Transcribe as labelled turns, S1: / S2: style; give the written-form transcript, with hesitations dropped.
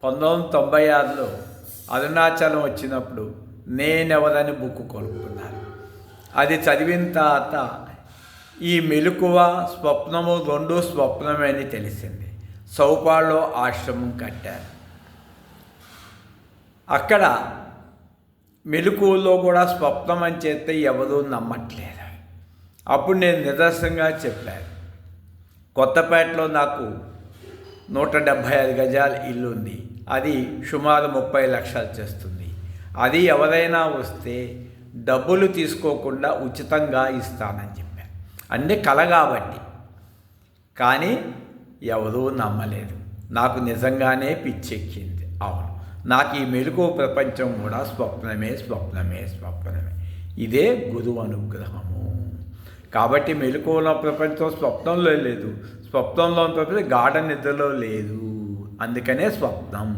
S1: 1996లో అరుణాచలం వచ్చినప్పుడు నేనెవరని బుక్ కొనుక్కున్నాను. అది చదివిన తర్వాత ఈ మెలకువ స్వప్నము రెండు స్వప్నమే అని తెలిసింది. సౌపాల్లో ఆశ్రమం కట్టారు. అక్కడ మెలకువలో కూడా స్వప్నం అని చేస్తే ఎవరూ నమ్మట్లేదు. అప్పుడు నేను నిదర్శనంగా చెప్పాను. కొత్తపేటలో నాకు 175 గజాల ఇల్లు ఉంది. అది సుమారు 30 లక్షలు చేస్తుంది. అది ఎవరైనా వస్తే డబ్బులు తీసుకోకుండా ఉచితంగా ఇస్తానని చెప్పాను. అన్నీ కల కాబట్టి. కానీ ఎవరూ నమ్మలేదు. నాకు నిజంగానే పిచ్చెక్కింది. అవును, నాకు ఈ మెలకువ ప్రపంచం కూడా స్వప్నమే స్వప్నమే స్వప్నమే. ఇదే గురువు అనుగ్రహము. కాబట్టి మెలకువలో ప్రపంచం స్వప్నంలో లేదు, స్వప్నంలో ప్రపంచం గాఢ నిద్రలో లేదు. అందుకనే స్వప్నం.